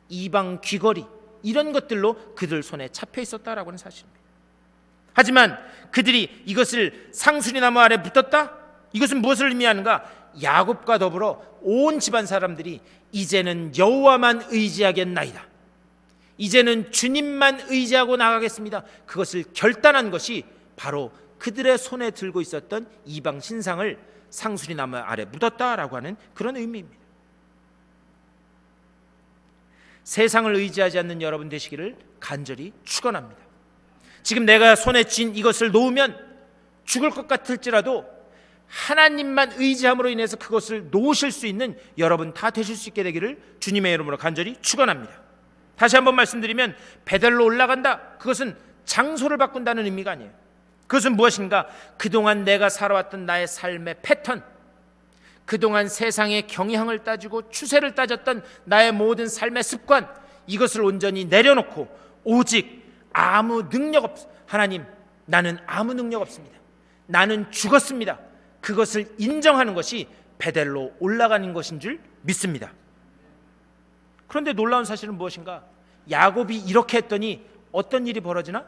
이방 귀걸이, 이런 것들로 그들 손에 잡혀 있었다라고 하는 사실입니다. 하지만 그들이 이것을 상수리나무 아래 묻었다? 이것은 무엇을 의미하는가? 야곱과 더불어 온 집안 사람들이 이제는 여호와만 의지하겠나이다, 이제는 주님만 의지하고 나가겠습니다, 그것을 결단한 것이 바로 그들의 손에 들고 있었던 이방 신상을 상수리나무 아래 묻었다라고 하는 그런 의미입니다. 세상을 의지하지 않는 여러분 되시기를 간절히 축원합니다. 지금 내가 손에 쥔 이것을 놓으면 죽을 것 같을지라도 하나님만 의지함으로 인해서 그것을 놓으실 수 있는 여러분 다 되실 수 있게 되기를 주님의 이름으로 간절히 축원합니다. 다시 한번 말씀드리면 베델로 올라간다, 그것은 장소를 바꾼다는 의미가 아니에요. 그것은 무엇인가? 그동안 내가 살아왔던 나의 삶의 패턴, 그동안 세상의 경향을 따지고 추세를 따졌던 나의 모든 삶의 습관, 이것을 온전히 내려놓고 오직 아무 능력 하나님, 나는 아무 능력 없습니다, 나는 죽었습니다, 그것을 인정하는 것이 베델로 올라가는 것인 줄 믿습니다. 그런데 놀라운 사실은 무엇인가? 야곱이 이렇게 했더니 어떤 일이 벌어지나?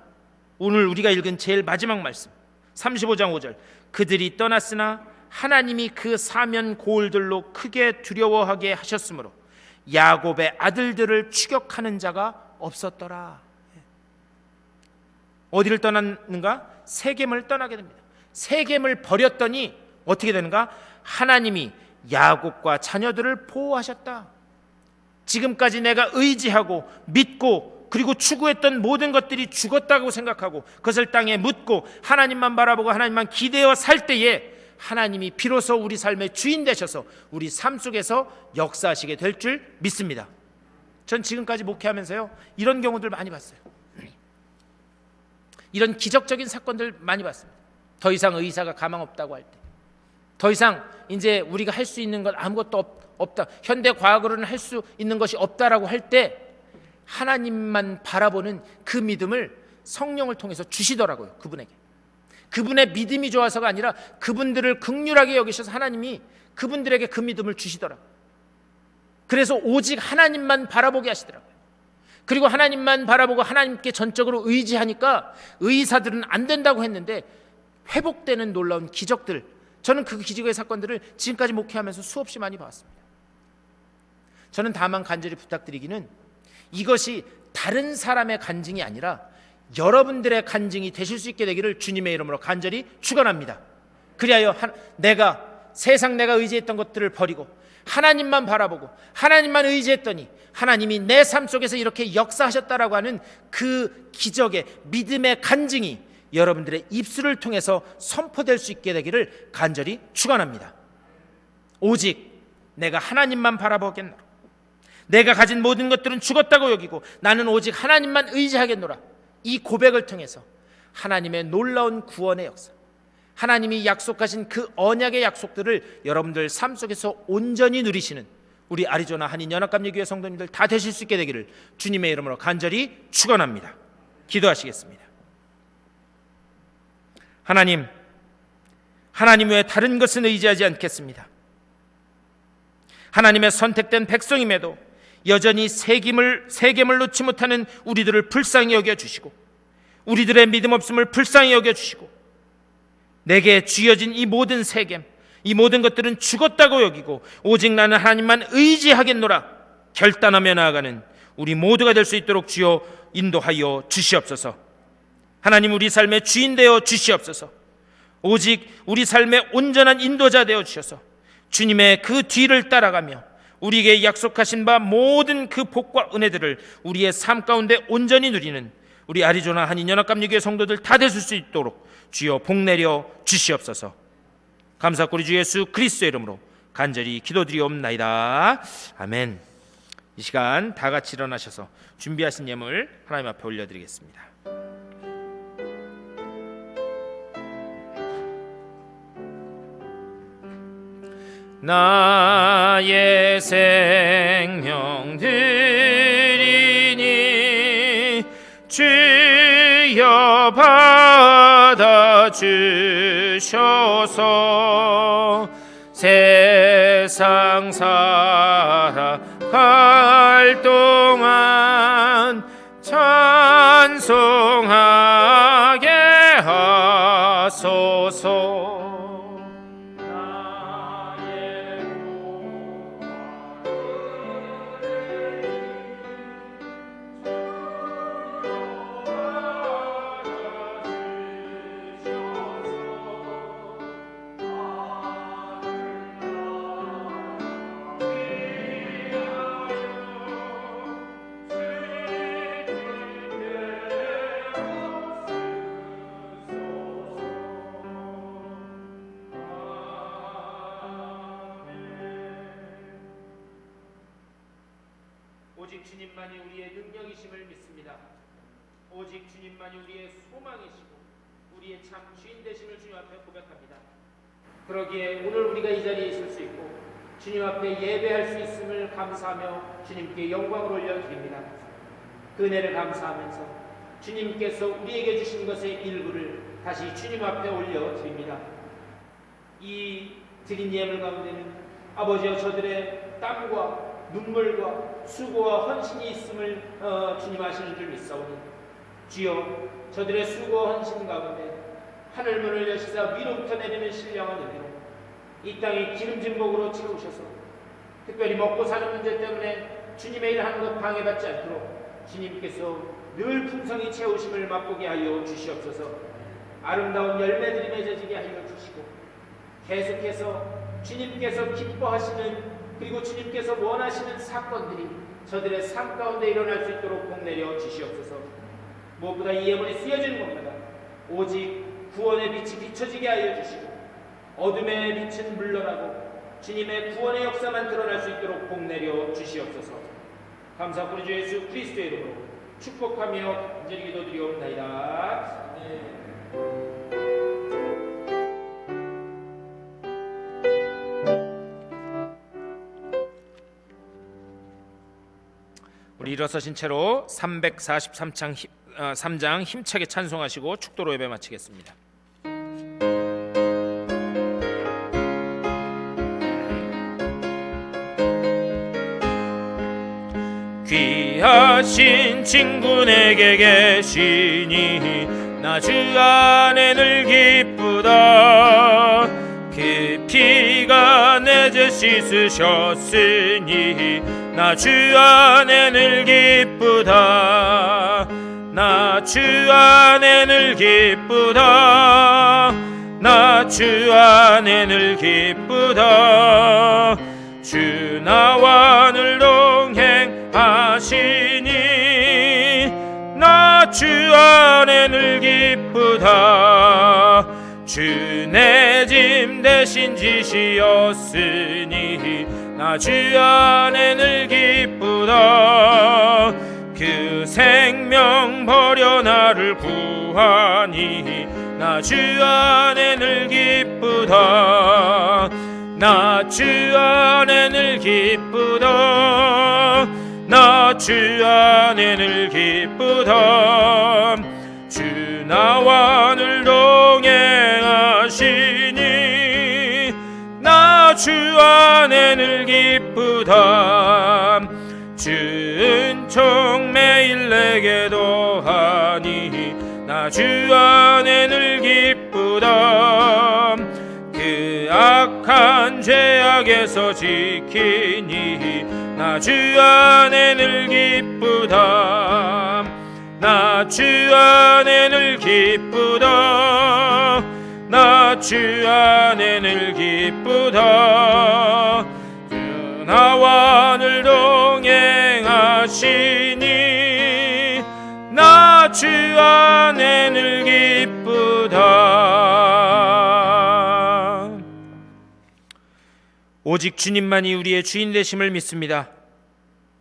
오늘 우리가 읽은 제일 마지막 말씀 35장 5절, 그들이 떠났으나 하나님이 그 사면 고을들로 크게 두려워하게 하셨으므로 야곱의 아들들을 추격하는 자가 없었더라. 어디를 떠났는가? 세겜을 떠나게 됩니다. 세겜을 버렸더니 어떻게 되는가? 하나님이 야곱과 자녀들을 보호하셨다. 지금까지 내가 의지하고 믿고 그리고 추구했던 모든 것들이 죽었다고 생각하고 그것을 땅에 묻고 하나님만 바라보고 하나님만 기대어 살 때에 하나님이 비로소 우리 삶의 주인 되셔서 우리 삶 속에서 역사하시게 될 줄 믿습니다. 전 지금까지 목회하면서요, 이런 경우들 많이 봤어요. 이런 기적적인 사건들 많이 봤습니다. 더 이상 의사가 가망 없다고 할 때, 더 이상 이제 우리가 할 수 있는 건 아무것도 없다, 현대 과학으로는 할 수 있는 것이 없다라고 할 때 하나님만 바라보는 그 믿음을 성령을 통해서 주시더라고요. 그분의 믿음이 좋아서가 아니라 그분들을 긍휼하게 여기셔서 하나님이 그분들에게 그 믿음을 주시더라고요. 그래서 오직 하나님만 바라보게 하시더라고요. 그리고 하나님만 바라보고 하나님께 전적으로 의지하니까 의사들은 안 된다고 했는데 회복되는 놀라운 기적들, 저는 그 기적의 사건들을 지금까지 목회하면서 수없이 많이 봤습니다. 저는 다만 간절히 부탁드리기는 이것이 다른 사람의 간증이 아니라 여러분들의 간증이 되실 수 있게 되기를 주님의 이름으로 간절히 축원합니다. 그리하여 세상 내가 의지했던 것들을 버리고 하나님만 바라보고 하나님만 의지했더니 하나님이 내 삶 속에서 이렇게 역사하셨다라고 하는 그 기적의 믿음의 간증이 여러분들의 입술을 통해서 선포될 수 있게 되기를 간절히 축원합니다. 오직 내가 하나님만 바라보겠노라, 내가 가진 모든 것들은 죽었다고 여기고 나는 오직 하나님만 의지하겠노라, 이 고백을 통해서 하나님의 놀라운 구원의 역사, 하나님이 약속하신 그 언약의 약속들을 여러분들 삶 속에서 온전히 누리시는 우리 아리조나 한인연합감리교회 성도님들 다 되실 수 있게 되기를 주님의 이름으로 간절히 축원합니다. 기도하시겠습니다. 하나님 외에 다른 것은 의지하지 않겠습니다. 하나님의 선택된 백성임에도 여전히 세겜을 놓지 못하는 우리들을 불쌍히 여겨주시고 우리들의 믿음 없음을 불쌍히 여겨주시고 내게 쥐어진 이 모든 세겜, 이 모든 것들은 죽었다고 여기고 오직 나는 하나님만 의지하겠노라 결단하며 나아가는 우리 모두가 될 수 있도록 주여 인도하여 주시옵소서. 하나님, 우리 삶의 주인 되어 주시옵소서. 오직 우리 삶의 온전한 인도자 되어 주셔서 주님의 그 뒤를 따라가며 우리에게 약속하신 바 모든 그 복과 은혜들을 우리의 삶 가운데 온전히 누리는 우리 아리조나 한인연합감리교회 성도들 다 되실 수 있도록 주여 복 내려 주시옵소서. 감사하고 우리 주 예수 그리스도의 이름으로 간절히 기도드리옵나이다. 아멘. 이 시간 다 같이 일어나셔서 준비하신 예물 하나님 앞에 올려드리겠습니다. 나의 생명 드리니 주여 받아 주셔서 세상 살아갈 동안 찬송하게 하소서. 오직 주님만이 우리의 능력이심을 믿습니다. 오직 주님만이 우리의 소망이시고 우리의 참 주인 되심을 주님 앞에 고백합니다. 그러기에 오늘 우리가 이 자리에 있을 수 있고 주님 앞에 예배할 수 있음을 감사하며 주님께 영광을 올려드립니다. 그 은혜를 감사하면서 주님께서 우리에게 주신 것의 일부를 다시 주님 앞에 올려드립니다. 이 드린 예물 가운데는 아버지여 저들의 땀과 눈물과 수고와 헌신이 있음을 주님 아시는 줄 믿사오니 주여 저들의 수고와 헌신 가운데 하늘문을 여시사 위로부터 내리는 신령한 은혜로 이 땅이 기름진 복으로 채우셔서 특별히 먹고 사는 문제 때문에 주님의 일 하는 것 방해받지 않도록 주님께서 늘 풍성히 채우심을 맛보게 하여 주시옵소서. 아름다운 열매들이 맺어지게 하여 주시고 계속해서 주님께서 기뻐하시는 그리고 주님께서 원하시는 사건들이 저들의 삶 가운데 일어날 수 있도록 복 내려 주시옵소서. 무엇보다 이 예물이 쓰여지는 것마다 오직 구원의 빛이 비춰지게 하여 주시고 어둠의 빛은 물러나고 주님의 구원의 역사만 드러날 수 있도록 복 내려 주시옵소서. 감사하고 우리 주 예수 그리스도의 이름으로 축복하며 간절히 기도드리옵나이다. 아멘. 우리 일어서신 채로 343장 힘차게 찬송하시고 축도로 예배 마치겠습니다. 귀하신 친구 내게 계시니 나 주 안에 늘 기쁘다. 그 피가 내 죄 씻으셨으니 나 주 안에 늘 기쁘다. 나 주 안에 늘 기쁘다. 나 주 안에 늘 기쁘다. 주 나와 늘 동행하시니 나 주 안에 늘 기쁘다. 주 내 짐 대신 지시었으니 나 주 안에 늘 기쁘다. 그 생명 버려 나를 구하니 나 주 안에 늘 기쁘다. 나 주 안에 늘 기쁘다. 나 주 안에 늘 기쁘다. 주 나와 늘 동행하시니 나 주 안에 늘 기쁘다. 주 은총 매일 내게 더하니 나 주 안에 늘 기쁘다. 그 악한 악에서 지키니 나 주 안에 늘 기쁘다. 나 주 안에 늘 기쁘다. 나 주 안에 늘 기쁘다. 주 나와 늘 동행하시니 나 주 안에 늘 기쁘다. 오직 주님만이 우리의 주인 되심을 믿습니다.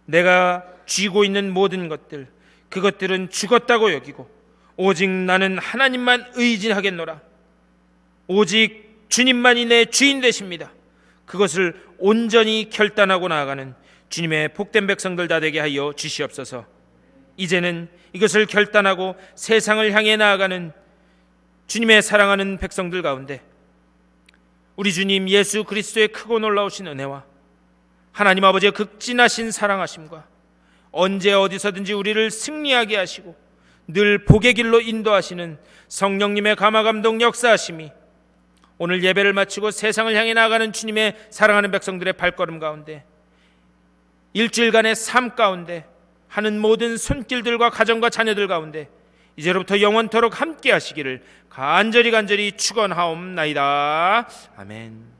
내가 쥐고 있는 모든 것들, 그것들은 죽었다고 여기고 오직 나는 하나님만 의지하겠노라. 오직 주님만이 내 주인 되십니다. 그것을 온전히 결단하고 나아가는 주님의 복된 백성들 다 되게 하여 주시옵소서. 이제는 이것을 결단하고 세상을 향해 나아가는 주님의 사랑하는 백성들 가운데 우리 주님 예수 그리스도의 크고 놀라우신 은혜와 하나님 아버지의 극진하신 사랑하심과 언제 어디서든지 우리를 승리하게 하시고 늘 복의 길로 인도하시는 성령님의 감화감동 역사하심이 오늘 예배를 마치고 세상을 향해 나아가는 주님의 사랑하는 백성들의 발걸음 가운데, 일주일간의 삶 가운데, 하는 모든 손길들과 가정과 자녀들 가운데 이제로부터 영원토록 함께 하시기를 간절히 축원하옵나이다. 아멘.